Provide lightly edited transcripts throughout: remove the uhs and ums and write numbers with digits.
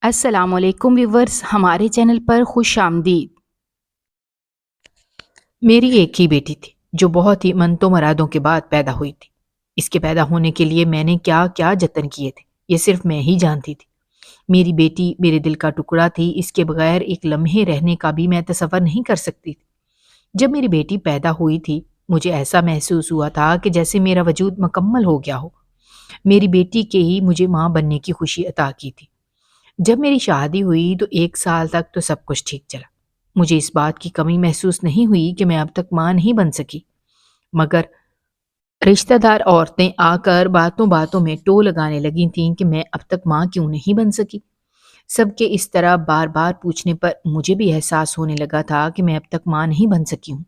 السلام علیکم ویورز، ہمارے چینل پر خوش آمدید۔ میری ایک ہی بیٹی تھی جو بہت ہی منتوں مرادوں کے بعد پیدا ہوئی تھی۔ اس کے پیدا ہونے کے لیے میں نے کیا کیا جتن کیے تھے یہ صرف میں ہی جانتی تھی۔ میری بیٹی میرے دل کا ٹکڑا تھی، اس کے بغیر ایک لمحے رہنے کا بھی میں تصور نہیں کر سکتی تھی۔ جب میری بیٹی پیدا ہوئی تھی مجھے ایسا محسوس ہوا تھا کہ جیسے میرا وجود مکمل ہو گیا ہو۔ میری بیٹی کے ہی مجھے ماں بننے کی خوشی عطا کی تھی۔ جب میری شادی ہوئی تو 1 سال تک تو سب کچھ ٹھیک چلا۔ مجھے اس بات کی کمی محسوس نہیں ہوئی کہ میں اب تک ماں نہیں بن سکی، مگر رشتہ دار عورتیں آ کر باتوں باتوں میں ٹو لگانے لگی تھیں کہ میں اب تک ماں کیوں نہیں بن سکی۔ سب کے اس طرح بار بار پوچھنے پر مجھے بھی احساس ہونے لگا تھا کہ میں اب تک ماں نہیں بن سکی ہوں،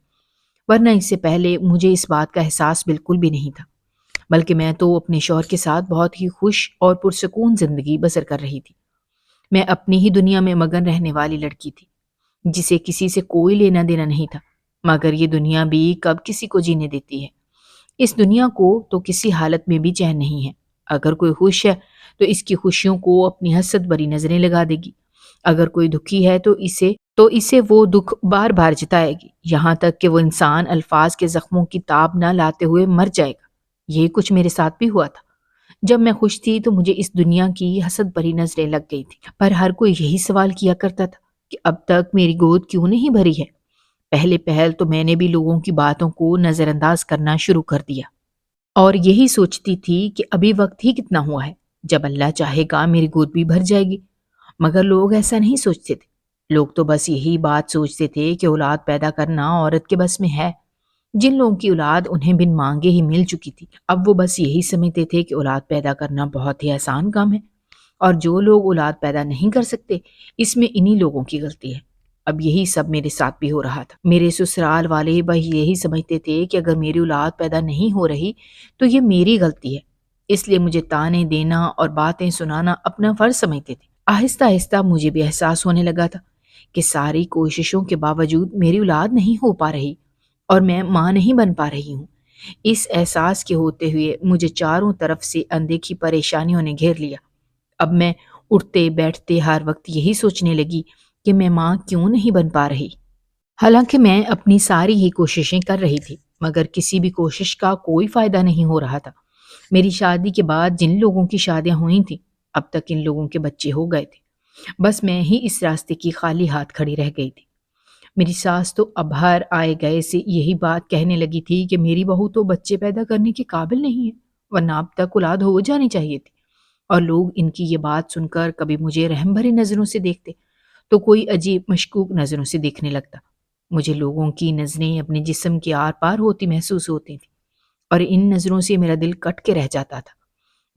ورنہ اس سے پہلے مجھے اس بات کا احساس بالکل بھی نہیں تھا، بلکہ میں تو اپنے شوہر کے ساتھ بہت ہی خوش اور پرسکون زندگی بسر کر رہی تھی۔ میں اپنی ہی دنیا میں مگن رہنے والی لڑکی تھی جسے کسی سے کوئی لینا دینا نہیں تھا، مگر یہ دنیا بھی کب کسی کو جینے دیتی ہے۔ اس دنیا کو تو کسی حالت میں بھی چین نہیں ہے۔ اگر کوئی خوش ہے تو اس کی خوشیوں کو اپنی حسد بری نظریں لگا دے گی، اگر کوئی دکھی ہے تو اسے وہ دکھ بار بار جتائے گی، یہاں تک کہ وہ انسان الفاظ کے زخموں کی تاب نہ لاتے ہوئے مر جائے گا۔ یہی کچھ میرے ساتھ بھی ہوا تھا۔ جب میں خوش تھی تو مجھے اس دنیا کی حسد بھری نظریں لگ گئی تھی، پر ہر کوئی یہی سوال کیا کرتا تھا کہ اب تک میری گود کیوں نہیں بھری ہے۔ پہلے پہل تو میں نے بھی لوگوں کی باتوں کو نظر انداز کرنا شروع کر دیا اور یہی سوچتی تھی کہ ابھی وقت ہی کتنا ہوا ہے، جب اللہ چاہے گا میری گود بھی بھر جائے گی۔ مگر لوگ ایسا نہیں سوچتے تھے۔ لوگ تو بس یہی بات سوچتے تھے کہ اولاد پیدا کرنا عورت کے بس میں ہے۔ جن لوگوں کی اولاد انہیں بن مانگے ہی مل چکی تھی، اب وہ بس یہی سمجھتے تھے کہ اولاد پیدا کرنا بہت ہی آسان کام ہے، اور جو لوگ اولاد پیدا نہیں کر سکتے اس میں انہی لوگوں کی غلطی ہے۔ اب یہی سب میرے ساتھ بھی ہو رہا تھا۔ میرے سسرال والے بس یہی سمجھتے تھے کہ اگر میری اولاد پیدا نہیں ہو رہی تو یہ میری غلطی ہے، اس لیے مجھے تانے دینا اور باتیں سنانا اپنا فرض سمجھتے تھے۔ آہستہ آہستہ مجھے بھی احساس ہونے لگا تھا کہ ساری کوششوں کے باوجود میری اولاد نہیں ہو پا رہی اور میں ماں نہیں بن پا رہی ہوں۔ اس احساس کے ہوتے ہوئے مجھے چاروں طرف سے اندیکھی پریشانیوں نے گھیر لیا۔ اب میں اٹھتے بیٹھتے ہر وقت یہی سوچنے لگی کہ میں ماں کیوں نہیں بن پا رہی۔ حالانکہ میں اپنی ساری ہی کوششیں کر رہی تھی، مگر کسی بھی کوشش کا کوئی فائدہ نہیں ہو رہا تھا۔ میری شادی کے بعد جن لوگوں کی شادیاں ہوئی تھیں اب تک ان لوگوں کے بچے ہو گئے تھے، بس میں ہی اس راستے کی خالی ہاتھ کھڑی رہ گئی تھی۔ میری ساس تو اب ہر آئے گئے سے یہی بات کہنے لگی تھی کہ میری بہو تو بچے پیدا کرنے کے قابل نہیں ہے، ورنہ اب تک اولاد ہو جانی چاہیے تھی۔ اور لوگ ان کی یہ بات سن کر کبھی مجھے رحم بھری نظروں سے دیکھتے تو کوئی عجیب مشکوک نظروں سے دیکھنے لگتا۔ مجھے لوگوں کی نظریں اپنے جسم کے آر پار ہوتی محسوس ہوتی تھیں اور ان نظروں سے میرا دل کٹ کے رہ جاتا تھا۔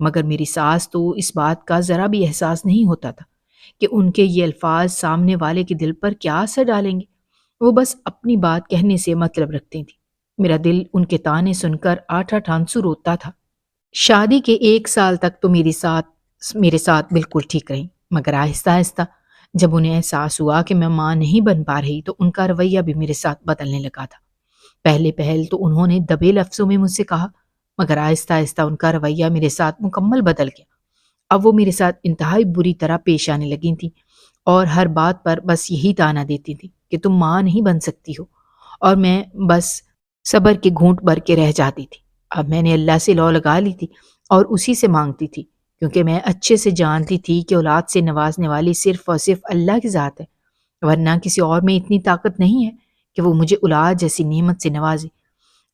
مگر میری ساس تو اس بات کا ذرا بھی احساس نہیں ہوتا تھا کہ ان کے یہ الفاظ سامنے والے کے دل پر کیا اثر ڈالیں گے۔ وہ بس اپنی بات کہنے سے مطلب رکھتی تھی۔ میرا دل ان کے تانے سن کر آٹھ آٹھ آنسو روتا تھا۔ شادی کے 1 سال تک تو میرے ساتھ بالکل ٹھیک رہی، مگر آہستہ آہستہ جب انہیں احساس ہوا کہ میں ماں نہیں بن پا رہی تو ان کا رویہ بھی میرے ساتھ بدلنے لگا تھا۔ پہلے پہل تو انہوں نے دبے لفظوں میں مجھ سے کہا، مگر آہستہ آہستہ ان کا رویہ میرے ساتھ مکمل بدل گیا۔ اب وہ میرے ساتھ انتہائی بری طرح پیش آنے لگی تھیں اور ہر بات پر بس یہی تانا دیتی تھیں کہ تم ماں نہیں بن سکتی ہو، اور میں بس صبر کے گھونٹ بھر کے رہ جاتی تھی۔ اب میں نے اللہ سے لو لگا لی تھی اور اسی سے مانگتی تھی، کیونکہ میں اچھے سے جانتی تھی کہ اولاد سے نوازنے والی صرف اور صرف اللہ کی ذات ہے، ورنہ کسی اور میں اتنی طاقت نہیں ہے کہ وہ مجھے اولاد جیسی نعمت سے نوازے۔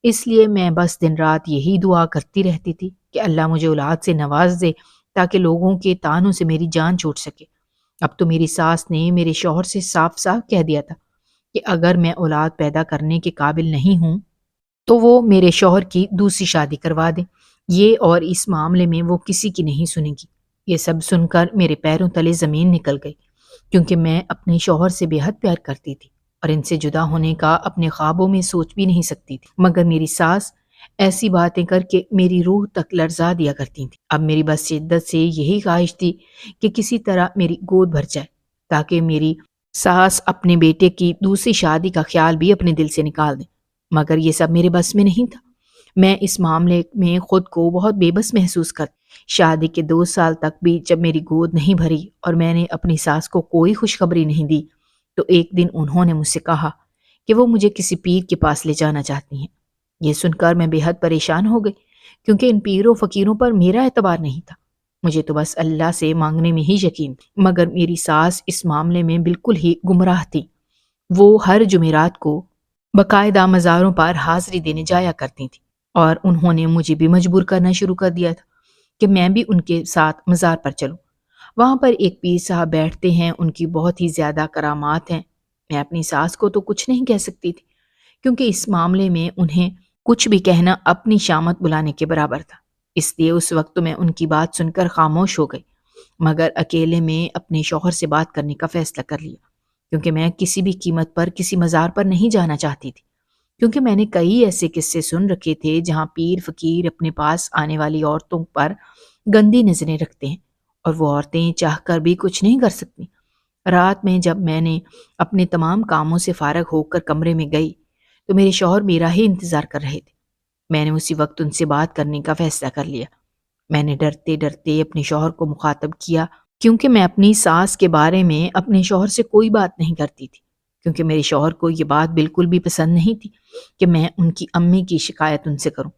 اس لیے میں بس دن رات یہی دعا کرتی رہتی تھی کہ اللہ مجھے اولاد سے نواز دے تاکہ لوگوں کے طعنوں سے میری جان چھوٹ سکے۔ اب تو میری ساس نے میرے شوہر سے صاف صاف کہہ دیا تھا کہ اگر میں اولاد پیدا کرنے کے قابل نہیں ہوں تو وہ میرے شوہر کی دوسری شادی کروا دیں، یہ اور اس معاملے میں وہ کسی کی نہیں سنے گی۔ یہ سب سن کر میرے پیروں تلے زمین نکل گئی، کیونکہ میں اپنے شوہر سے بے حد پیار کرتی تھی اور ان سے جدا ہونے کا اپنے خوابوں میں سوچ بھی نہیں سکتی تھی۔ مگر میری ساس ایسی باتیں کر کے میری روح تک لرزا دیا کرتی تھی۔ اب میری بس شدت سے یہی خواہش تھی کہ کسی طرح میری گود بھر جائے تاکہ میری ساس اپنے بیٹے کی دوسری شادی کا خیال بھی اپنے دل سے نکال دیں، مگر یہ سب میرے بس میں نہیں تھا۔ میں اس معاملے میں خود کو بہت بے بس محسوس کرتی۔ شادی کے 2 سال تک بھی جب میری گود نہیں بھری اور میں نے اپنی ساس کو کوئی خوشخبری نہیں دی، تو ایک دن انہوں نے مجھ سے کہا کہ وہ مجھے کسی پیر کے پاس لے جانا چاہتی ہیں۔ یہ سن کر میں بے حد پریشان ہو گئی، کیونکہ ان پیروں فقیروں پر میرا اعتبار نہیں تھا۔ مجھے تو بس اللہ سے مانگنے میں ہی یقین تھا، مگر میری ساس اس معاملے میں بالکل ہی گمراہ تھی۔ وہ ہر جمعرات کو باقاعدہ مزاروں پر حاضری دینے جایا کرتی تھی، اور انہوں نے مجھے بھی مجبور کرنا شروع کر دیا تھا کہ میں بھی ان کے ساتھ مزار پر چلوں۔ وہاں پر ایک پیر صاحب بیٹھتے ہیں، ان کی بہت ہی زیادہ کرامات ہیں۔ میں اپنی ساس کو تو کچھ نہیں کہہ سکتی تھی، کیونکہ اس معاملے میں انہیں کچھ بھی کہنا اپنی شامت بلانے کے برابر تھا۔ اس لیے اس وقت تو میں ان کی بات سن کر خاموش ہو گئی، مگر اکیلے میں اپنے شوہر سے بات کرنے کا فیصلہ کر لیا، کیونکہ میں کسی بھی قیمت پر کسی مزار پر نہیں جانا چاہتی تھی۔ کیونکہ میں نے کئی ایسے قصے سن رکھے تھے جہاں پیر فقیر اپنے پاس آنے والی عورتوں پر گندی نظریں رکھتے ہیں، اور وہ عورتیں چاہ کر بھی کچھ نہیں کر سکتی۔ رات میں جب میں نے اپنے تمام کاموں سے فارغ ہو کر کمرے میں گئی تو میرے شوہر میرا ہی انتظار کر رہے تھے۔ میں نے اسی وقت ان سے بات کرنے کا فیصلہ کر لیا۔ میں نے ڈرتے ڈرتے اپنے شوہر کو مخاطب کیا، کیونکہ میں اپنی ساس کے بارے میں اپنے شوہر سے کوئی بات نہیں کرتی تھی، کیونکہ میرے شوہر کو یہ بات بالکل بھی پسند نہیں تھی کہ میں ان کی امی کی شکایت ان سے کروں۔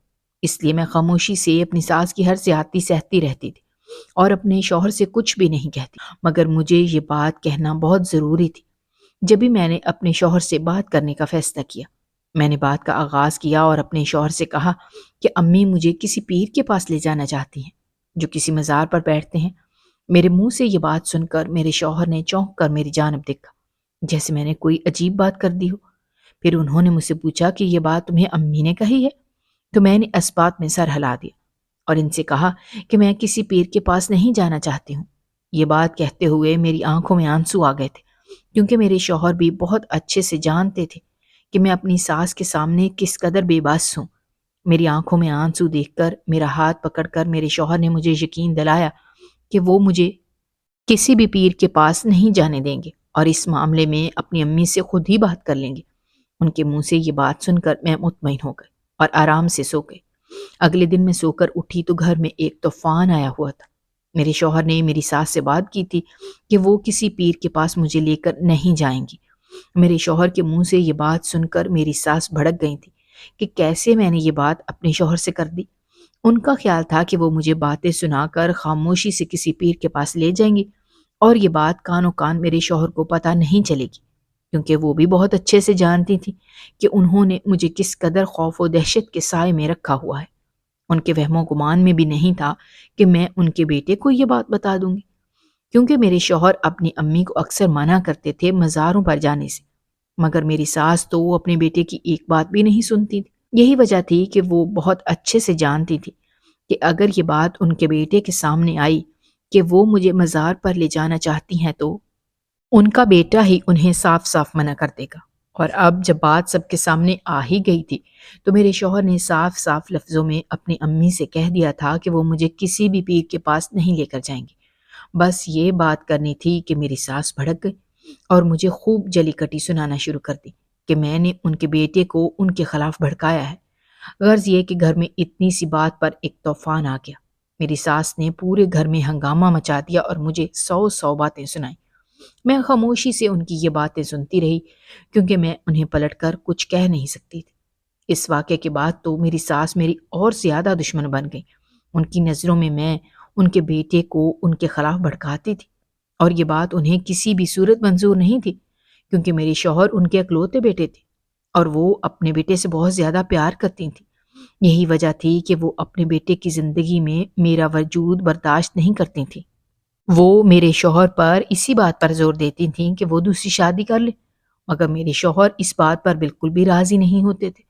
اس لیے میں خاموشی سے اپنی ساس کی ہر زیادتی سہتی رہتی تھی اور اپنے شوہر سے کچھ بھی نہیں کہتی، مگر مجھے یہ بات کہنا بہت ضروری تھی۔ جبھی میں نے اپنے شوہر سے بات کرنے کا فیصلہ کیا، میں نے بات کا آغاز کیا اور اپنے شوہر سے کہا کہ امی مجھے کسی پیر کے پاس لے جانا چاہتی ہیں جو کسی مزار پر بیٹھتے ہیں۔ میرے منہ سے یہ بات سن کر میرے شوہر نے چونک کر میری جانب دیکھا، جیسے میں نے کوئی عجیب بات کر دی ہو۔ پھر انہوں نے مجھ سے پوچھا کہ یہ بات تمہیں امی نے کہی ہے؟ تو میں نے اس بات میں سر ہلا دیا اور ان سے کہا کہ میں کسی پیر کے پاس نہیں جانا چاہتی ہوں۔ یہ بات کہتے ہوئے میری آنکھوں میں آنسو آ گئے تھے، کیونکہ میرے شوہر بھی بہت اچھے سے جانتے تھے کہ میں اپنی ساس کے سامنے کس قدر بے بس ہوں۔ میری آنکھوں میں آنسو دیکھ کر میرا ہاتھ پکڑ کر میرے شوہر نے مجھے یقین دلایا کہ وہ مجھے کسی بھی پیر کے پاس نہیں جانے دیں گے اور اس معاملے میں اپنی امی سے خود ہی بات کر لیں گے۔ ان کے منہ سے یہ بات سن کر میں مطمئن ہو گئی اور آرام سے سو گئی۔ اگلے دن میں سو کر اٹھی تو گھر میں ایک طوفان آیا ہوا تھا۔ میرے شوہر نے میری ساس سے بات کی تھی کہ وہ کسی پیر کے پاس مجھے لے کر نہیں جائیں گی۔ میرے شوہر کے منہ سے یہ بات سن کر میری ساس بھڑک گئی تھی کہ کیسے میں نے یہ بات اپنے شوہر سے کر دی۔ ان کا خیال تھا کہ وہ مجھے باتیں سنا کر خاموشی سے کسی پیر کے پاس لے جائیں گی اور یہ بات کانوں کان میرے شوہر کو پتہ نہیں چلے گی، کیونکہ وہ بھی بہت اچھے سے جانتی تھی کہ انہوں نے مجھے کس قدر خوف و دہشت کے سائے میں رکھا ہوا ہے۔ ان کے وہم و گمان میں بھی نہیں تھا کہ میں ان کے بیٹے کو یہ بات بتا دوں گی، کیونکہ میرے شوہر اپنی امی کو اکثر منع کرتے تھے مزاروں پر جانے سے، مگر میری ساس تو وہ اپنے بیٹے کی ایک بات بھی نہیں سنتی تھی۔ یہی وجہ تھی کہ وہ بہت اچھے سے جانتی تھی کہ اگر یہ بات ان کے بیٹے کے سامنے آئی کہ وہ مجھے مزار پر لے جانا چاہتی ہیں تو ان کا بیٹا ہی انہیں صاف صاف منع کر دے گا۔ اور اب جب بات سب کے سامنے آ ہی گئی تھی تو میرے شوہر نے صاف صاف لفظوں میں اپنی امی سے کہہ دیا تھا کہ وہ مجھے کسی بھی پیر کے پاس نہیں لے کر جائیں گے۔ بس یہ بات کرنی تھی کہ میری ساس بھڑک گئی اور مجھے خوب جلی کٹی سنانا شروع کر دی کہ میں نے ان کے بیٹے کو ان کے خلاف بھڑکایا ہے۔ غرض یہ کہ گھر میں اتنی سی بات پر ایک طوفان آ گیا۔ میری ساس نے پورے گھر میں ہنگامہ مچا دیا اور مجھے 100 باتیں سنائیں۔ میں خاموشی سے ان کی یہ باتیں سنتی رہی، کیونکہ میں انہیں پلٹ کر کچھ کہہ نہیں سکتی تھی۔ اس واقعے کے بعد تو میری ساس میری اور زیادہ دشمن بن گئی۔ ان کی نظروں میں ان کے بیٹے کو ان کے خلاف بھڑکاتی تھی، اور یہ بات انہیں کسی بھی صورت منظور نہیں تھی، کیونکہ میرے شوہر ان کے اکلوتے بیٹے تھے اور وہ اپنے بیٹے سے بہت زیادہ پیار کرتی تھیں۔ یہی وجہ تھی کہ وہ اپنے بیٹے کی زندگی میں میرا وجود برداشت نہیں کرتی تھیں۔ وہ میرے شوہر پر اسی بات پر زور دیتی تھیں کہ وہ دوسری شادی کر لے، مگر میرے شوہر اس بات پر بالکل بھی راضی نہیں ہوتے تھے،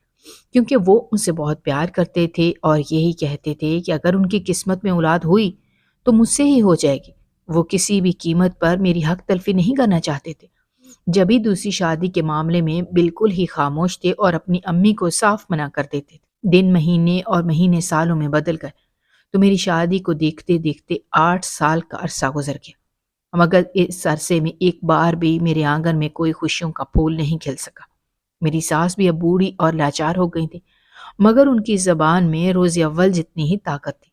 کیونکہ وہ ان سے بہت پیار کرتے تھے اور یہی کہتے تھے کہ اگر ان کی قسمت میں اولاد ہوئی تو مجھ سے ہی ہو جائے گی۔ وہ کسی بھی قیمت پر میری حق تلفی نہیں کرنا چاہتے تھے۔ جبھی دوسری شادی کے معاملے میں بالکل ہی خاموش تھے اور اپنی امی کو صاف منع کر دیتے تھے۔ دن مہینے اور مہینے سالوں میں بدل گئے تو میری شادی کو دیکھتے دیکھتے 8 سال کا عرصہ گزر گیا، مگر اس عرصے میں ایک بار بھی میرے آنگن میں کوئی خوشیوں کا پھول نہیں کھل سکا۔ میری ساس بھی اب بوڑھی اور لاچار ہو گئی تھی مگر ان کی زبان میں روز اول جتنی ہی طاقت تھی۔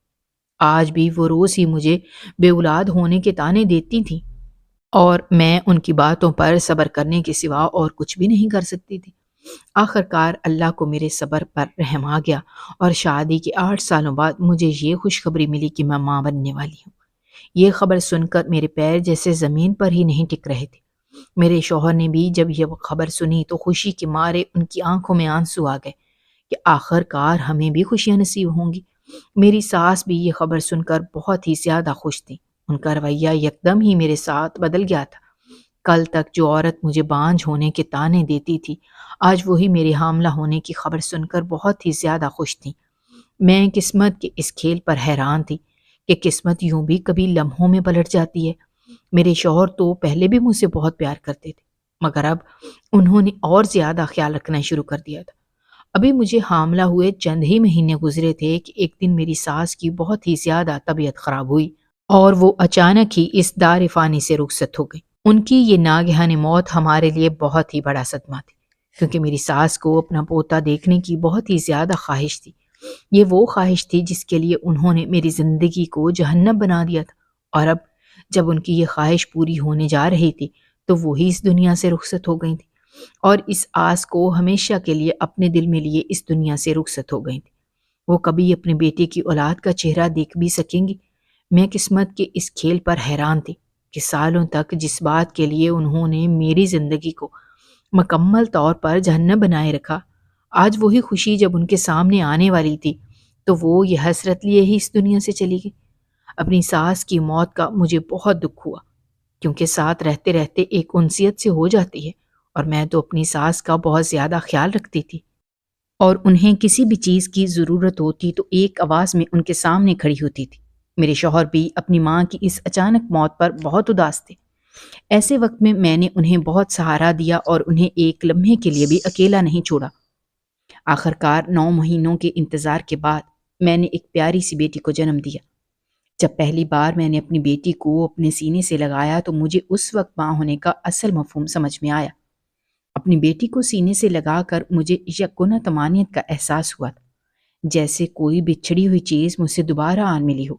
آج بھی وہ روز ہی مجھے بے اولاد ہونے کے طعنے دیتی تھیں، اور میں ان کی باتوں پر صبر کرنے کے سوا اور کچھ بھی نہیں کر سکتی تھی۔ آخر کار اللہ کو میرے صبر پر رحم آ گیا، اور شادی کے 8 سالوں بعد مجھے یہ خوشخبری ملی کہ میں ماں بننے والی ہوں۔ یہ خبر سن کر میرے پیر جیسے زمین پر ہی نہیں ٹک رہے تھے۔ میرے شوہر نے بھی جب یہ خبر سنی تو خوشی کے مارے ان کی آنکھوں میں آنسو آ گئے کہ آخر کار ہمیں بھی خوشیاں نصیب ہوں گی۔ میری ساس بھی یہ خبر سن کر بہت ہی زیادہ خوش تھی۔ ان کا رویہ یکدم ہی میرے ساتھ بدل گیا تھا۔ کل تک جو عورت مجھے بانجھ ہونے کے طعنے دیتی تھی، آج وہی میرے حاملہ ہونے کی خبر سن کر بہت ہی زیادہ خوش تھی۔ میں قسمت کے اس کھیل پر حیران تھی کہ قسمت یوں بھی کبھی لمحوں میں پلٹ جاتی ہے۔ میرے شوہر تو پہلے بھی مجھ سے بہت پیار کرتے تھے، مگر اب انہوں نے اور زیادہ خیال رکھنا شروع کر دیا تھا۔ ابھی مجھے حاملہ ہوئے چند ہی مہینے گزرے تھے کہ ایک دن میری ساس کی بہت ہی زیادہ طبیعت خراب ہوئی، اور وہ اچانک ہی اس دار فانی سے رخصت ہو گئی۔ ان کی یہ ناگہانی موت ہمارے لیے بہت ہی بڑا صدمہ تھی، کیونکہ میری ساس کو اپنا پوتا دیکھنے کی بہت ہی زیادہ خواہش تھی۔ یہ وہ خواہش تھی جس کے لیے انہوں نے میری زندگی کو جہنم بنا دیا تھا، اور اب جب ان کی یہ خواہش پوری ہونے جا رہی تھی تو وہی اس دنیا سے رخصت ہو گئی تھی، اور اس آس کو ہمیشہ کے لیے اپنے دل میں لیے اس دنیا سے رخصت ہو گئی تھی۔ وہ کبھی اپنے بیٹے کی اولاد کا چہرہ دیکھ بھی سکیں گی؟ میں قسمت کے اس کھیل پر حیران تھی کہ سالوں تک جس بات کے لیے انہوں نے میری زندگی کو مکمل طور پر جہنم بنائے رکھا، آج وہی خوشی جب ان کے سامنے آنے والی تھی تو وہ یہ حسرت لیے ہی اس دنیا سے چلی گئی۔ اپنی ساس کی موت کا مجھے بہت دکھ ہوا، کیونکہ ساتھ رہتے رہتے ایک انسیت سے ہو جاتی ہے، اور میں تو اپنی ساس کا بہت زیادہ خیال رکھتی تھی، اور انہیں کسی بھی چیز کی ضرورت ہوتی تو ایک آواز میں ان کے سامنے کھڑی ہوتی تھی۔ میرے شوہر بھی اپنی ماں کی اس اچانک موت پر بہت اداس تھے۔ ایسے وقت میں نے انہیں بہت سہارا دیا اور انہیں ایک لمحے کے لیے بھی اکیلا نہیں چھوڑا۔ آخر کار 9 مہینوں کے انتظار کے بعد میں نے ایک پیاری سی بیٹی کو جنم دیا۔ جب پہلی بار میں نے اپنی بیٹی کو اپنے سینے سے لگایا تو مجھے اس وقت ماں ہونے کا اصل مفہوم سمجھ میں آیا۔ اپنی بیٹی کو سینے سے لگا کر مجھے یکونا طمانینت کا احساس ہوا تھا، جیسے کوئی بچھڑی ہوئی چیز مجھ سے دوبارہ آن ملی ہو۔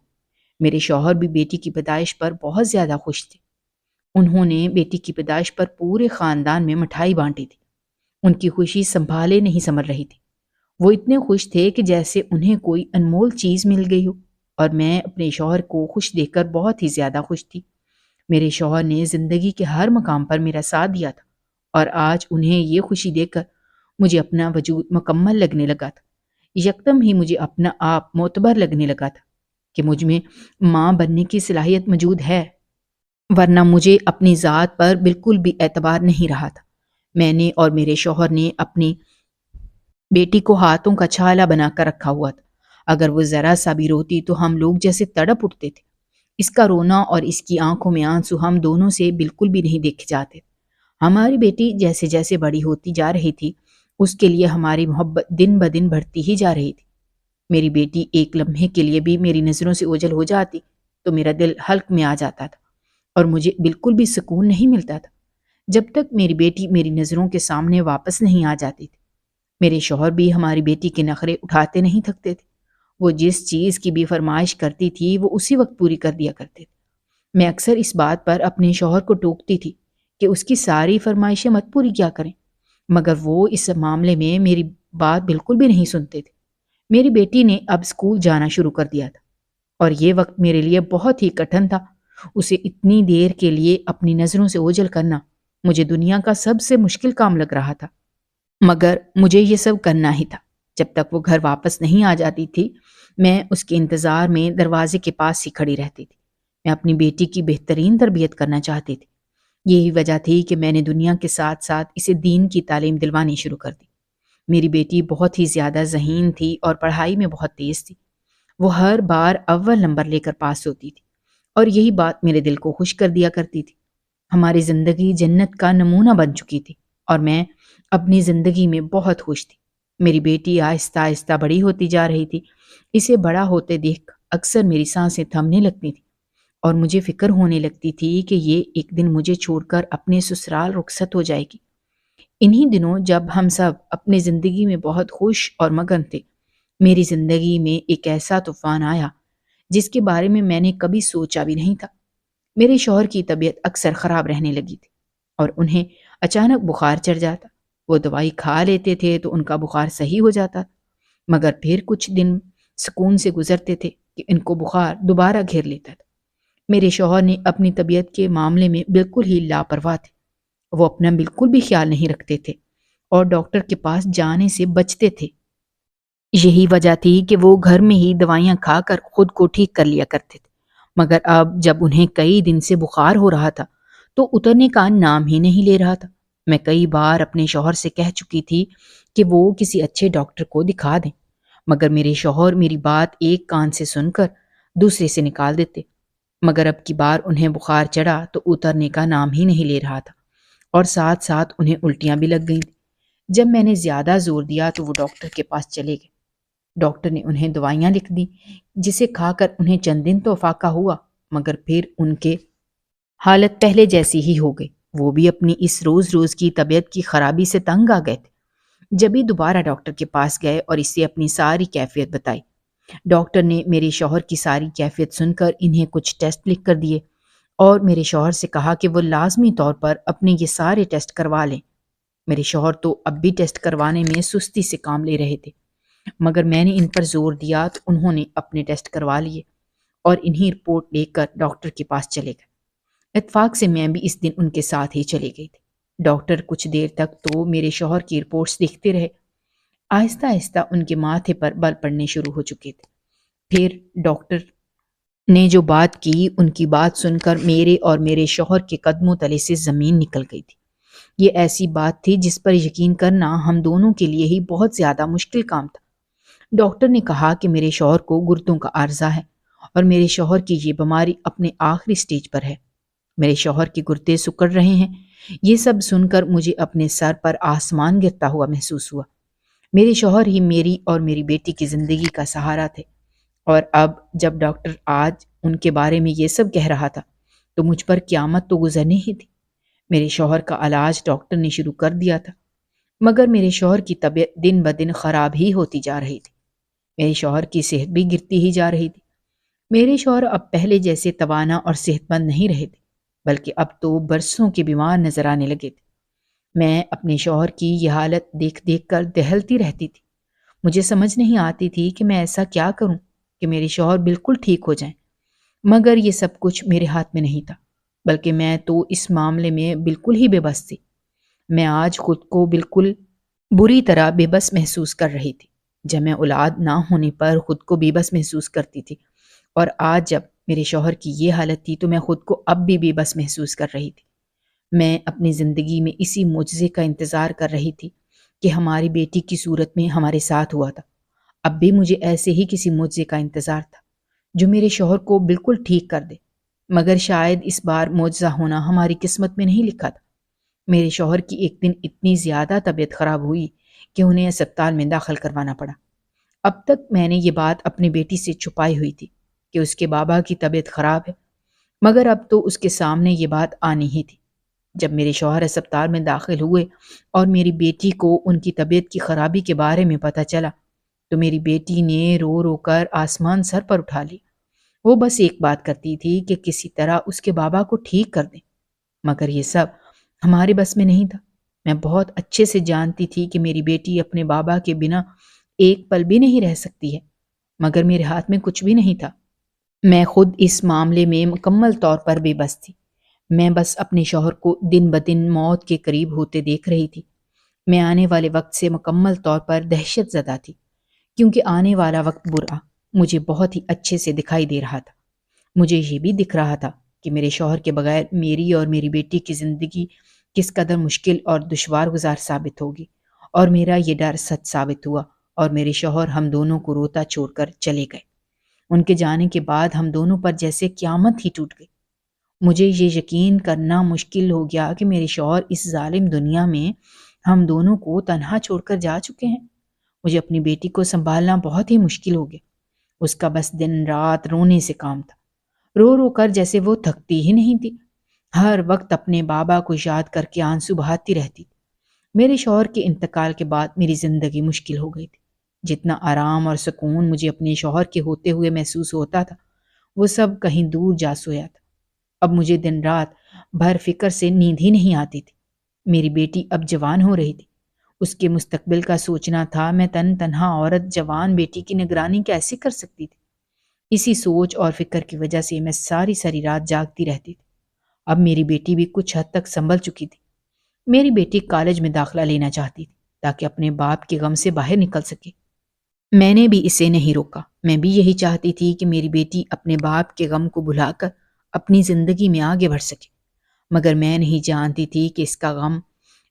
میرے شوہر بھی بیٹی کی پیدائش پر بہت زیادہ خوش تھے۔ انہوں نے بیٹی کی پیدائش پر پورے خاندان میں مٹھائی بانٹی تھی۔ ان کی خوشی سنبھالے نہیں سمر رہی تھی۔ وہ اتنے خوش تھے کہ جیسے انہیں کوئی انمول چیز مل گئی ہو، اور میں اپنے شوہر کو خوش دیکھ کر بہت ہی زیادہ خوش تھی۔ میرے شوہر نے زندگی کے ہر مقام پر میرا ساتھ دیا تھا، اور آج انہیں یہ خوشی دیکھ کر مجھے اپنا وجود مکمل لگنے لگا تھا۔ یکدم ہی مجھے اپنا آپ معتبر لگنے لگا تھا کہ مجھ میں ماں بننے کی صلاحیت موجود ہے، ورنہ مجھے اپنی ذات پر بالکل بھی اعتبار نہیں رہا تھا۔ میں نے اور میرے شوہر نے اپنی بیٹی کو ہاتھوں کا چھالا بنا کر رکھا ہوا تھا۔ اگر وہ ذرا سا بھی روتی تو ہم لوگ جیسے تڑپ اٹھتے تھے۔ اس کا رونا اور اس کی آنکھوں میں آنسو ہم دونوں سے بالکل بھی نہیں دیکھے جاتے۔ ہماری بیٹی جیسے جیسے بڑی ہوتی جا رہی تھی، اس کے لیے ہماری محبت دن بدن بڑھتی ہی جا رہی تھی۔ میری بیٹی ایک لمحے کے لیے بھی میری نظروں سے اوجھل ہو جاتی تو میرا دل حلق میں آ جاتا تھا، اور مجھے بالکل بھی سکون نہیں ملتا تھا جب تک میری بیٹی میری نظروں کے سامنے واپس نہیں آ جاتی تھی۔ میرے شوہر بھی ہماری بیٹی کے نخرے اٹھاتے نہیں تھکتے تھے۔ وہ جس چیز کی بھی فرمائش کرتی تھی وہ اسی وقت پوری کر دیا کرتے تھے۔ میں اکثر اس بات پر اپنے شوہر کو ٹوکتی تھی کہ اس کی ساری فرمائشیں مت پوری کیا کریں، مگر وہ اس معاملے میں میری بات بالکل بھی نہیں سنتے تھے۔ میری بیٹی نے اب اسکول جانا شروع کر دیا تھا، اور یہ وقت میرے لیے بہت ہی کٹھن تھا۔ اسے اتنی دیر کے لیے اپنی نظروں سے اوجھل کرنا مجھے دنیا کا سب سے مشکل کام لگ رہا تھا، مگر مجھے یہ سب کرنا ہی تھا۔ جب تک وہ گھر واپس نہیں آ جاتی تھی میں اس کے انتظار میں دروازے کے پاس ہی کھڑی رہتی تھی۔ میں اپنی بیٹی کی بہترین تربیت کرنا چاہتی تھی۔ یہی وجہ تھی کہ میں نے دنیا کے ساتھ ساتھ اسے دین کی تعلیم دلوانی شروع کر دی۔ میری بیٹی بہت ہی زیادہ ذہین تھی اور پڑھائی میں بہت تیز تھی۔ وہ ہر بار اول نمبر لے کر پاس ہوتی تھی، اور یہی بات میرے دل کو خوش کر دیا کرتی تھی۔ ہماری زندگی جنت کا نمونہ بن چکی تھی، اور میں اپنی زندگی میں بہت خوش تھی۔ میری بیٹی آہستہ آہستہ بڑی ہوتی جا رہی تھی۔ اسے بڑا ہوتے دیکھ اکثر میری سانسیں تھمنے لگتی تھیں، اور مجھے فکر ہونے لگتی تھی کہ یہ ایک دن مجھے چھوڑ کر اپنے سسرال رخصت ہو جائے گی۔ انہی دنوں جب ہم سب اپنی زندگی میں بہت خوش اور مگن تھے، میری زندگی میں ایک ایسا طوفان آیا جس کے بارے میں نے کبھی سوچا بھی نہیں تھا۔ میرے شوہر کی طبیعت اکثر خراب رہنے لگی تھی اور انہیں اچانک بخار چڑھ جاتا۔ وہ دوائی کھا لیتے تھے تو ان کا بخار صحیح ہو جاتا، مگر پھر کچھ دن سکون سے گزرتے تھے کہ ان کو بخار دوبارہ گھیر لیتا تھا۔ میرے شوہر نے اپنی طبیعت کے معاملے میں بالکل ہی لاپرواہ تھے۔ وہ اپنا بالکل بھی خیال نہیں رکھتے تھے اور ڈاکٹر کے پاس جانے سے بچتے تھے۔ یہی وجہ تھی کہ وہ گھر میں ہی دوائیاں کھا کر خود کو ٹھیک کر لیا کرتے تھے، مگر اب جب انہیں کئی دن سے بخار ہو رہا تھا تو اترنے کا نام ہی نہیں لے رہا تھا۔ میں کئی بار اپنے شوہر سے کہہ چکی تھی کہ وہ کسی اچھے ڈاکٹر کو دکھا دیں، مگر میرے شوہر میری بات ایک کان سے سن کر دوسرے سے نکال دیتے۔ مگر اب کی بار انہیں بخار چڑھا تو اترنے کا نام ہی نہیں لے رہا تھا اور ساتھ ساتھ انہیں الٹیاں بھی لگ گئیں۔ جب میں نے زیادہ زور دیا تو وہ ڈاکٹر کے پاس چلے گئے۔ ڈاکٹر نے انہیں دوائیاں لکھ دی جسے کھا کر انہیں چند دن تو فاقہ ہوا، مگر پھر ان کے حالت پہلے جیسی ہی ہو گئی۔ وہ بھی اپنی اس روز روز کی طبیعت کی خرابی سے تنگ آ گئے تھے۔ جب ہی دوبارہ ڈاکٹر کے پاس گئے اور اسے اپنی ساری کیفیت بتائی، ڈاکٹر نے میرے شوہر کی ساری کیفیت سن کر انہیں کچھ ٹیسٹ لکھ کر دیے اور میرے شوہر سے کہا کہ وہ لازمی طور پر اپنے یہ سارے ٹیسٹ کروا لیں۔ میرے شوہر تو اب بھی ٹیسٹ کروانے میں سستی سے کام لے رہے تھے، مگر میں نے ان پر زور دیا تو انہوں نے اپنے ٹیسٹ کروا لیے اور انہیں رپورٹ لے کر ڈاکٹر کے پاس چلے گئے۔ اتفاق سے میں بھی اس دن ان کے ساتھ ہی چلی گئی تھی۔ ڈاکٹر کچھ دیر تک تو میرے شوہر کی رپورٹس دیکھتے رہے۔ آہستہ آہستہ ان کے ماتھے پر بل پڑنے شروع ہو چکے تھے۔ پھر ڈاکٹر نے جو بات کی، ان کی بات سن کر میرے اور میرے شوہر کے قدموں تلے سے زمین نکل گئی تھی۔ یہ ایسی بات تھی جس پر یقین کرنا ہم دونوں کے لیے ہی بہت زیادہ مشکل کام تھا۔ ڈاکٹر نے کہا کہ میرے شوہر کو گردوں کا عارضہ ہے اور میرے شوہر کی یہ بیماری اپنے آخری سٹیج پر ہے۔ میرے شوہر کے گردے سکڑ رہے ہیں۔ یہ سب سن کر مجھے اپنے سر پر آسمان گرتا ہوا محسوس ہوا۔ میرے شوہر ہی میری اور میری بیٹی کی زندگی کا سہارا تھے، اور اب جب ڈاکٹر آج ان کے بارے میں یہ سب کہہ رہا تھا تو مجھ پر قیامت تو گزرنی ہی تھی۔ میرے شوہر کا علاج ڈاکٹر نے شروع کر دیا تھا، مگر میرے شوہر کی طبیعت دن بدن خراب ہی ہوتی جا رہی تھی۔ میرے شوہر کی صحت بھی گرتی ہی جا رہی تھی۔ میرے شوہر اب پہلے جیسے توانا اور صحت مند نہیں رہے تھے، بلکہ اب تو برسوں کے بیمار نظر آنے لگے تھے۔ میں اپنے شوہر کی یہ حالت دیکھ دیکھ کر دہلتی رہتی تھی۔ مجھے سمجھ نہیں آتی تھی کہ میں ایسا کیا کروں کہ میرے شوہر بالکل ٹھیک ہو جائیں، مگر یہ سب کچھ میرے ہاتھ میں نہیں تھا، بلکہ میں تو اس معاملے میں بالکل ہی بے بس تھی۔ میں آج خود کو بالکل بری طرح بے بس محسوس کر رہی تھی۔ جب میں اولاد نہ ہونے پر خود کو بے بس محسوس کرتی تھی، اور آج جب میرے شوہر کی یہ حالت تھی تو میں خود کو اب بھی بے بس محسوس کر رہی تھی۔ میں اپنی زندگی میں اسی معجزے کا انتظار کر رہی تھی کہ ہماری بیٹی کی صورت میں ہمارے ساتھ ہوا تھا۔ اب بھی مجھے ایسے ہی کسی معجزے کا انتظار تھا جو میرے شوہر کو بالکل ٹھیک کر دے، مگر شاید اس بار معجزہ ہونا ہماری قسمت میں نہیں لکھا تھا۔ میرے شوہر کی ایک دن اتنی زیادہ طبیعت خراب ہوئی کہ انہیں اسپتال میں داخل کروانا پڑا۔ اب تک میں نے یہ بات اپنی بیٹی سے چھپائی ہوئی تھی کہ اس کے بابا کی طبیعت خراب ہے، مگر اب تو اس کے سامنے یہ بات آنی ہی تھی۔ جب میرے شوہر اسپتال میں داخل ہوئے اور میری بیٹی کو ان کی طبیعت کی خرابی کے بارے میں پتہ چلا تو میری بیٹی نے رو رو کر آسمان سر پر اٹھا لی۔ وہ بس ایک بات کرتی تھی کہ کسی طرح اس کے بابا کو ٹھیک کر دیں، مگر یہ سب ہمارے بس میں نہیں تھا۔ میں بہت اچھے سے جانتی تھی کہ میری بیٹی اپنے بابا کے بنا ایک پل بھی نہیں رہ سکتی ہے، مگر میرے ہاتھ میں کچھ بھی نہیں تھا۔ میں خود اس معاملے میں مکمل طور پر بے بس تھی۔ میں بس اپنے شوہر کو دن بدن موت کے قریب ہوتے دیکھ رہی تھی۔ میں آنے والے وقت سے مکمل طور پر دہشت زدہ تھی، کیونکہ آنے والا وقت برا مجھے بہت ہی اچھے سے دکھائی دے رہا تھا۔ مجھے یہ بھی دکھ رہا تھا کہ میرے شوہر کے بغیر میری اور میری بیٹی کی زندگی کس قدر مشکل اور دشوار گزار ثابت ہوگی، اور میرا یہ ڈر سچ ثابت ہوا اور میرے شوہر ہم دونوں کو روتا چھوڑ کر چلے گئے۔ ان کے جانے کے بعد ہم دونوں پر جیسے قیامت ہی ٹوٹ گئی۔ مجھے یہ یقین کرنا مشکل ہو گیا کہ میرے شوہر اس ظالم دنیا میں ہم دونوں کو تنہا چھوڑ کر جا چکے ہیں۔ مجھے اپنی بیٹی کو سنبھالنا بہت ہی مشکل ہو گیا۔ اس کا بس دن رات رونے سے کام تھا، رو رو کر جیسے وہ تھکتی ہی نہیں تھی۔ ہر وقت اپنے بابا کو یاد کر کے آنسو بہاتی رہتی تھی۔ میرے شوہر کے انتقال کے بعد میری زندگی مشکل ہو گئی تھی۔ جتنا آرام اور سکون مجھے اپنے شوہر کے ہوتے ہوئے محسوس ہوتا تھا، وہ سب کہیں دور جا سویا تھا۔ اب مجھے دن رات بھر فکر سے نیند ہی نہیں آتی تھی۔ میری بیٹی اب جوان ہو رہی تھی۔ اس کے مستقبل کا سوچنا تھا۔ میں تنہا عورت جوان بیٹی کی نگرانی کیسے کر سکتی تھی؟ اسی سوچ اور فکر کی وجہ سے میں ساری ساری رات جاگتی رہتی تھی۔ اب میری بیٹی بھی کچھ حد تک سنبھل چکی تھی۔ میری بیٹی کالج میں داخلہ لینا چاہتی تھی تاکہ اپنے باپ کے غم سے باہر نکل سکے۔ میں نے بھی اسے نہیں روکا۔ میں بھی یہی چاہتی تھی کہ میری بیٹی اپنے باپ کے غم کو بھلا کر اپنی زندگی میں آگے بڑھ سکے، مگر میں نہیں جانتی تھی کہ اس کا غم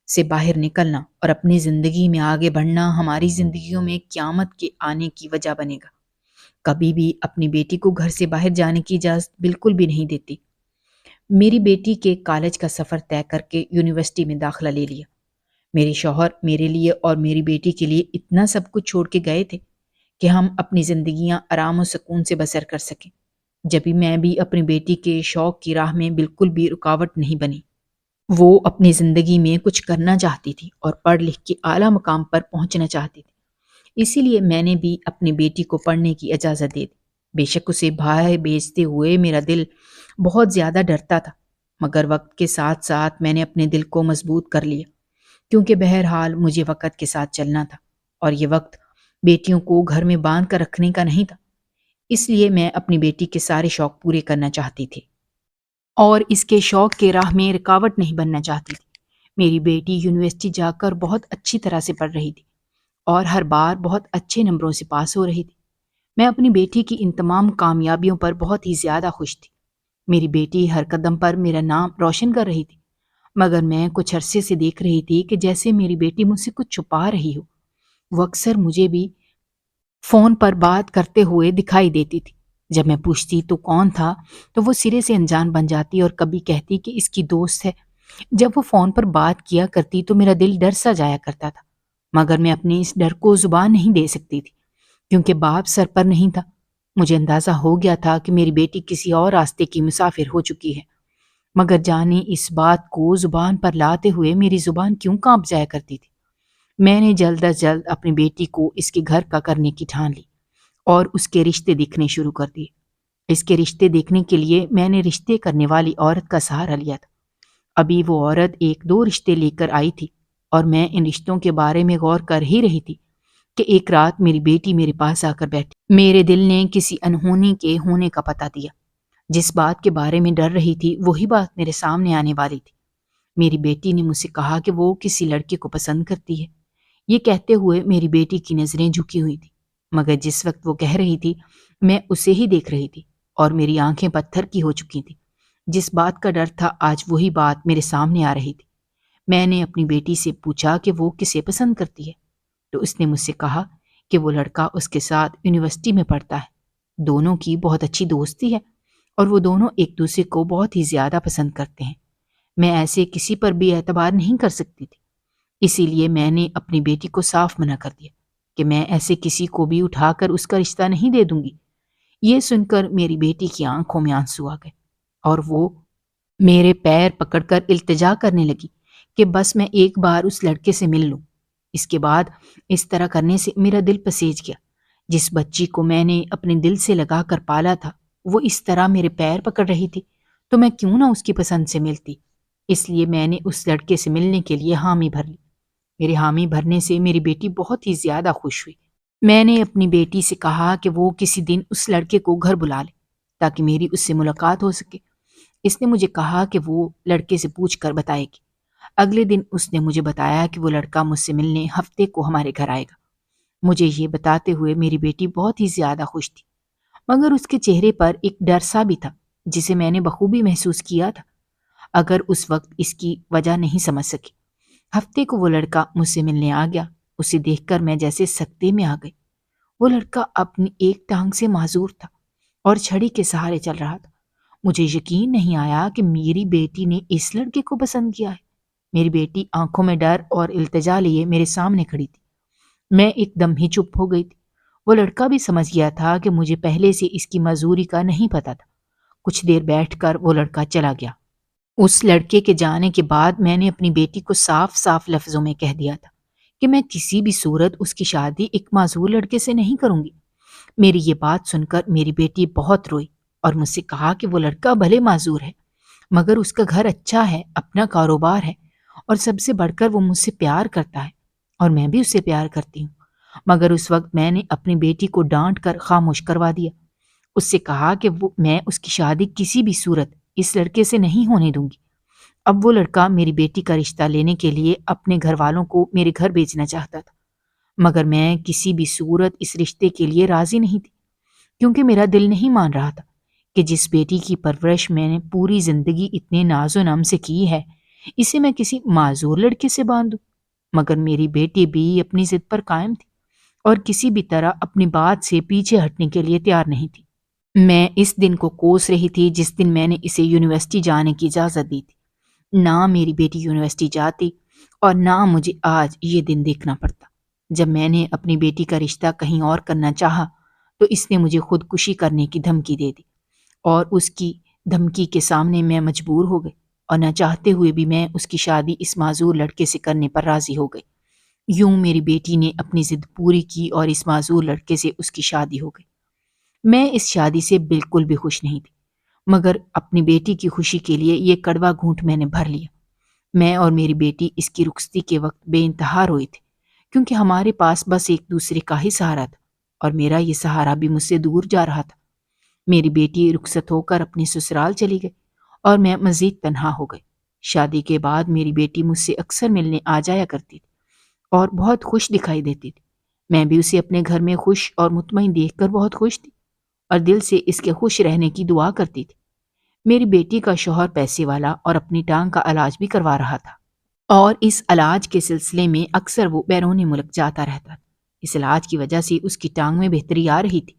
سے باہر نکلنا اور اپنی زندگی میں آگے بڑھنا ہماری زندگیوں میں قیامت کے آنے کی وجہ بنے گا۔ کبھی بھی اپنی بیٹی کو گھر سے باہر جانے کی اجازت بالکل بھی نہیں دیتی۔ میری بیٹی کے کالج کا سفر طے کر کے یونیورسٹی میں داخلہ لے لیا۔ میرے شوہر میرے لیے اور میری بیٹی کے لیے اتنا سب کچھ چھوڑ کے گئے تھے کہ ہم اپنی زندگیاں آرام و سکون سے بسر کر سکیں۔ جبھی میں بھی اپنی بیٹی کے شوق کی راہ میں بالکل بھی رکاوٹ نہیں بنی۔ وہ اپنی زندگی میں کچھ کرنا چاہتی تھی اور پڑھ لکھ کے اعلیٰ مقام پر پہنچنا چاہتی تھی۔ اسی لیے میں نے بھی اپنی بیٹی کو پڑھنے کی اجازت دے دی۔ بے شک اسے باہر بھیجتے ہوئے میرا دل بہت زیادہ ڈرتا تھا، مگر وقت کے ساتھ ساتھ میں نے اپنے دل کو مضبوط کر لیا، کیونکہ بہرحال مجھے وقت کے ساتھ چلنا تھا اور یہ وقت بیٹیوں کو گھر میں باندھ کر رکھنے کا نہیں تھا۔ اس لیے میں اپنی بیٹی کے سارے شوق پورے کرنا چاہتی تھی اور اس کے شوق کے راہ میں رکاوٹ نہیں بننا چاہتی تھی۔ میری بیٹی یونیورسٹی جا کر بہت اچھی طرح سے پڑھ رہی تھی اور ہر بار بہت اچھے نمبروں سے پاس ہو رہی تھی۔ میں اپنی بیٹی کی ان تمام کامیابیوں پر بہت ہی زیادہ خوش تھی۔ میری بیٹی ہر قدم پر میرا نام روشن کر رہی تھی، مگر میں کچھ عرصے سے دیکھ رہی تھی کہ جیسے میری بیٹی مجھ سے کچھ چھپا رہی ہو۔ وہ اکثر مجھے بھی فون پر بات کرتے ہوئے دکھائی دیتی تھی۔ جب میں پوچھتی تو کون تھا تو وہ سرے سے انجان بن جاتی اور کبھی کہتی کہ اس کی دوست ہے۔ جب وہ فون پر بات کیا کرتی تو میرا دل ڈر سا جایا کرتا تھا، مگر میں اپنے اس ڈر کو زبان نہیں دے سکتی تھی کیونکہ باپ سر پر نہیں تھا۔ مجھے اندازہ ہو گیا تھا کہ میری بیٹی کسی اور راستے کی مسافر ہو چکی ہے، مگر جانے اس بات کو زبان پر لاتے ہوئے میری زبان کیوں کانپ جایا کرتی تھی۔ میں نے جلد از جلد اپنی بیٹی کو اس کے گھر کا کرنے کی ٹھان لی اور اس کے رشتے دیکھنے شروع کر دیے۔ اس کے رشتے دیکھنے کے لیے میں نے رشتے کرنے والی عورت کا سہارا لیا تھا۔ ابھی وہ عورت ایک دو رشتے لے کر آئی تھی اور میں ان رشتوں کے بارے میں غور کر ہی رہی تھی کہ ایک رات میری بیٹی میرے پاس آ کر بیٹھی۔ میرے دل نے کسی انہونی کے ہونے کا پتہ دیا۔ جس بات کے بارے میں ڈر رہی تھی وہی بات میرے سامنے آنے والی تھی۔ میری بیٹی نے مجھ سے کہا کہ وہ کسی لڑکے کو پسند کرتی ہے۔ یہ کہتے ہوئے میری بیٹی کی نظریں جھکی ہوئی تھی، مگر جس وقت وہ کہہ رہی تھی میں اسے ہی دیکھ رہی تھی اور میری آنکھیں پتھر کی ہو چکی تھیں۔ جس بات کا ڈر تھا آج وہی بات میرے سامنے آ رہی تھی۔ میں نے اپنی بیٹی سے پوچھا کہ وہ کسے پسند کرتی ہے تو اس نے مجھ سے کہا کہ وہ لڑکا اس کے ساتھ یونیورسٹی میں پڑھتا ہے، دونوں کی بہت اچھی دوستی ہے اور وہ دونوں ایک دوسرے کو بہت ہی زیادہ پسند کرتے ہیں۔ میں ایسے کسی پر بھی اعتبار نہیں کر سکتی تھی، اسی لیے میں نے اپنی بیٹی کو صاف منع کر دیا کہ میں ایسے کسی کو بھی اٹھا کر اس کا رشتہ نہیں دے دوں گی۔ یہ سن کر میری بیٹی کی آنکھوں میں آنسو آ گئے اور وہ میرے پیر پکڑ کر التجا کرنے لگی کہ بس میں ایک بار اس لڑکے سے مل لوں۔ اس کے بعد اس طرح کرنے سے میرا دل پسیج گیا۔ جس بچی کو میں نے اپنے دل سے لگا کر پالا تھا وہ اس طرح میرے پیر پکڑ رہی تھی تو میں کیوں نہ اس کی پسند سے ملتی۔ اس لیے میں نے اس لڑکے سے ملنے کے لیے حامی بھر لی۔ میرے حامی بھرنے سے میری بیٹی بہت ہی زیادہ خوش ہوئی۔ میں نے اپنی بیٹی سے کہا کہ وہ کسی دن اس لڑکے کو گھر بلا لے تاکہ میری اس سے ملاقات ہو سکے۔ اس نے مجھے کہا کہ وہ لڑکے سے پوچھ کر بتائے گی۔ اگلے دن اس نے مجھے بتایا کہ وہ لڑکا مجھ سے ملنے ہفتے کو ہمارے گھر آئے گا۔ مجھے یہ بتاتے ہوئے میری بیٹی بہت ہی زیادہ خوش تھی، مگر اس کے چہرے پر ایک ڈر سا بھی تھا جسے میں نے بخوبی محسوس کیا تھا، اگر اس وقت اس کی وجہ نہیں سمجھ سکی۔ ہفتے کو وہ لڑکا مجھ سے ملنے آ گیا۔ اسے دیکھ کر میں جیسے سکتے میں آ گئی۔ وہ لڑکا اپنی ایک ٹانگ سے معذور تھا اور چھڑی کے سہارے چل رہا تھا۔ مجھے یقین نہیں آیا کہ میری بیٹی نے اس لڑکے کو پسند کیا ہے۔ میری بیٹی آنکھوں میں ڈر اور التجا لیے میرے سامنے کھڑی تھی۔ میں ایک دم ہی چپ ہو گئی تھی۔ وہ لڑکا بھی سمجھ گیا تھا کہ مجھے پہلے سے اس کی معذوری کا نہیں پتا تھا۔ کچھ دیر بیٹھ کر وہ لڑکا چلا گیا۔ اس لڑکے کے جانے کے بعد میں نے اپنی بیٹی کو صاف صاف لفظوں میں کہہ دیا تھا کہ میں کسی بھی صورت اس کی شادی ایک معذور لڑکے سے نہیں کروں گی۔ میری یہ بات سن کر میری بیٹی بہت روئی اور مجھ سے کہا کہ وہ لڑکا بھلے معذور ہے مگر اس کا گھر اچھا ہے، اپنا کاروبار ہے، اور سب سے بڑھ کر وہ مجھ سے پیار کرتا ہے اور میں بھی اس سے پیار کرتی ہوں۔ مگر اس وقت میں نے اپنی بیٹی کو ڈانٹ کر خاموش کروا دیا۔ اس سے کہا کہ میں اس کی شادی کسی بھی صورت اس لڑکے سے نہیں ہونے دوں گی۔ اب وہ لڑکا میری بیٹی کا رشتہ لینے کے لیے اپنے گھر والوں کو میرے گھر بھیجنا چاہتا تھا، مگر میں کسی بھی صورت اس رشتے کے لیے راضی نہیں تھی، کیونکہ میرا دل نہیں مان رہا تھا کہ جس بیٹی کی پرورش میں نے پوری زندگی اتنے ناز و نم سے کی ہے، اسے میں کسی معذور لڑکے سے باندھوں۔ مگر میری بیٹی بھی اپنی ضد پر قائم تھی اور کسی بھی طرح اپنی بات سے پیچھے ہٹنے کے لیے تیار نہیں تھی۔ میں اس دن کو کوس رہی تھی جس دن میں نے اسے یونیورسٹی جانے کی اجازت دی تھی۔ نہ میری بیٹی یونیورسٹی جاتی اور نہ مجھے آج یہ دن دیکھنا پڑتا۔ جب میں نے اپنی بیٹی کا رشتہ کہیں اور کرنا چاہا تو اس نے مجھے خودکشی کرنے کی دھمکی دے دی، اور اس کی دھمکی کے سامنے میں مجبور ہو گئی، اور نہ چاہتے ہوئے بھی میں اس کی شادی اس معذور لڑکے سے کرنے پر راضی ہو گئی۔ یوں میری بیٹی نے اپنی ضد پوری کی اور اس معذور لڑکے سے اس کی شادی ہو گئی۔ میں اس شادی سے بالکل بھی خوش نہیں تھی، مگر اپنی بیٹی کی خوشی کے لیے یہ کڑوا گھونٹ میں نے بھر لیا۔ میں اور میری بیٹی اس کی رخصتی کے وقت بے انتہا روئے تھے، کیونکہ ہمارے پاس بس ایک دوسرے کا ہی سہارا تھا، اور میرا یہ سہارا بھی مجھ سے دور جا رہا تھا۔ میری بیٹی رخصت ہو کر اپنے سسرال چلی گئی اور میں مزید تنہا ہو گئی۔ شادی کے بعد میری بیٹی مجھ سے اکثر ملنے آ جایا کرتی تھی اور بہت خوش دکھائی دیتی تھی۔ میں بھی اسے اپنے گھر میں خوش اور مطمئن دیکھ کر بہت خوش تھی اور دل سے اس کے خوش رہنے کی دعا کرتی تھی۔ میری بیٹی کا شوہر پیسے والا اور اپنی ٹانگ کا علاج بھی کروا رہا تھا، اور اس علاج کے سلسلے میں اکثر وہ بیرون ملک جاتا رہتا تھا۔ اس علاج کی وجہ سے اس کی ٹانگ میں بہتری آ رہی تھی۔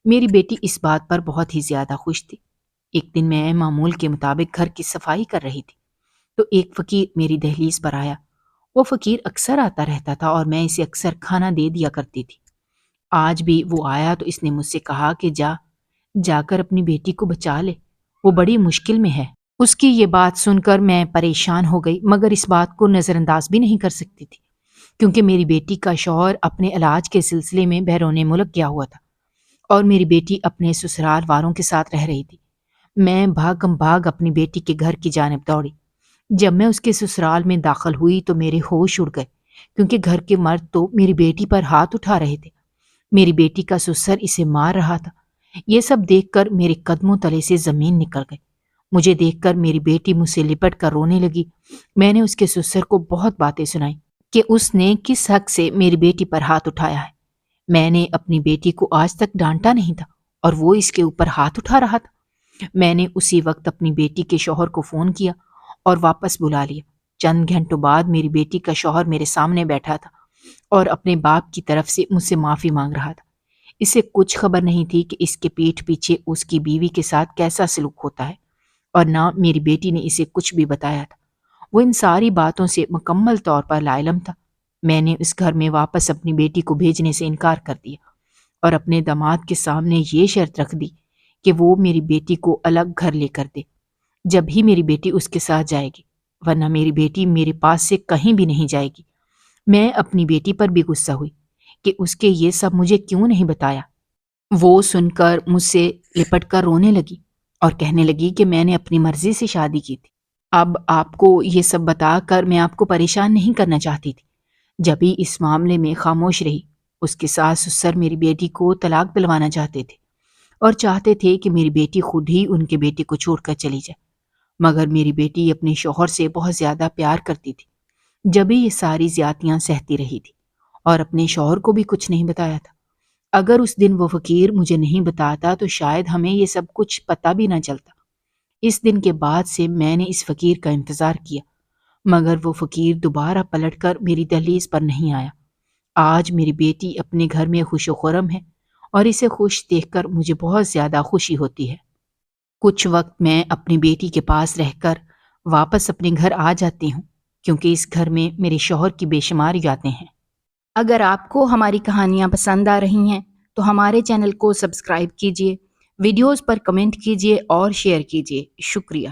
میری بیٹی اس بات پر بہت ہی زیادہ خوش تھی۔ ایک دن میں معمول کے مطابق گھر کی صفائی کر رہی تھی تو ایک فقیر میری دہلیز پر آیا۔ وہ فقیر اکثر آتا رہتا تھا اور میں اسے اکثر کھانا دے دیا کرتی تھی۔ آج بھی وہ آیا تو اس نے مجھ سے کہا کہ جا کر اپنی بیٹی کو بچا لے، وہ بڑی مشکل میں ہے۔ اس کی یہ بات سن کر میں پریشان ہو گئی، مگر اس بات کو نظر انداز بھی نہیں کر سکتی تھی، کیونکہ میری بیٹی کا شوہر اپنے علاج کے سلسلے میں بیرون ملک گیا ہوا تھا اور میری بیٹی اپنے سسرال والوں کے ساتھ رہ رہی تھی۔ میں بھاگم بھاگ اپنی بیٹی کے گھر کی جانب دوڑی۔ جب میں اس کے سسرال میں داخل ہوئی تو میرے ہوش اڑ گئے، کیونکہ گھر کے مرد تو میری بیٹی پر ہاتھ اٹھا رہے تھے۔ میری بیٹی کا سسر اسے مار رہا تھا۔ یہ سب دیکھ کر میرے قدموں تلے سے زمین نکل گئی۔ مجھے دیکھ کر میری بیٹی مجھ سے لپٹ کر رونے لگی۔ میں نے اس کے سسر کو بہت باتیں سنائیں کہ اس نے کس حق سے میری بیٹی پر ہاتھ اٹھایا ہے۔ میں نے اپنی بیٹی کو آج تک ڈانٹا نہیں تھا اور وہ اس کے اوپر ہاتھ اٹھا رہا تھا۔ میں نے اسی وقت اپنی بیٹی کے شوہر کو فون کیا اور واپس بلا لیا۔ چند گھنٹوں بعد میری بیٹی کا شوہر میرے سامنے بیٹھا تھا اور اپنے باپ کی طرف سے مجھ سے معافی مانگ رہا تھا۔ اسے کچھ خبر نہیں تھی کہ اس کے پیٹھ پیچھے اس کی بیوی کے ساتھ کیسا سلوک ہوتا ہے، اور نہ میری بیٹی نے اسے کچھ بھی بتایا تھا۔ وہ ان ساری باتوں سے مکمل طور پر لاعلم تھا۔ میں نے اس گھر میں واپس اپنی بیٹی کو بھیجنے سے انکار کر دیا اور اپنے داماد کے سامنے یہ شرط رکھ دی کہ وہ میری بیٹی کو الگ گھر لے کر دے جب ہی میری بیٹی اس کے ساتھ جائے گی، ورنہ میری بیٹی میرے پاس سے کہیں بھی نہیں جائے گی۔ میں اپنی بیٹی پر بھی غصہ ہوئی کہ اس کے یہ سب مجھے کیوں نہیں بتایا۔ وہ سن کر مجھ سے لپٹ کر رونے لگی اور کہنے لگی کہ میں نے اپنی مرضی سے شادی کی تھی۔ اب آپ کو یہ سب بتا کر میں آپ کو پریشان نہیں کرنا چاہتی تھی۔ جب ہی اس معاملے میں خاموش رہی، اس کے ساس سسر میری بیٹی کو طلاق دلوانا چاہتے تھے اور چاہتے تھے کہ میری بیٹی خود ہی ان کے بیٹے کو چھوڑ کر چلی جائے، مگر میری بیٹی اپنے شوہر سے بہت زیادہ پیار کرتی تھی۔ جب ہی یہ ساری زیادتیاں سہتی رہی تھی اور اپنے شوہر کو بھی کچھ نہیں بتایا تھا۔ اگر اس دن وہ فقیر مجھے نہیں بتاتا تو شاید ہمیں یہ سب کچھ پتہ بھی نہ چلتا۔ اس دن کے بعد سے میں نے اس فقیر کا انتظار کیا، مگر وہ فقیر دوبارہ پلٹ کر میری دہلیز پر نہیں آیا۔ آج میری بیٹی اپنے گھر میں خوش و خرم ہے اور اسے خوش دیکھ کر مجھے بہت زیادہ خوشی ہوتی ہے۔ کچھ وقت میں اپنی بیٹی کے پاس رہ کر واپس اپنے گھر آ جاتی ہوں، کیونکہ اس گھر میں میرے شوہر کی بے شمار یادیں ہیں۔ اگر آپ کو ہماری کہانیاں پسند آ رہی ہیں تو ہمارے چینل کو سبسکرائب کیجیے، ویڈیوز پر کمنٹ کیجیے اور شیئر کیجیے۔ شکریہ۔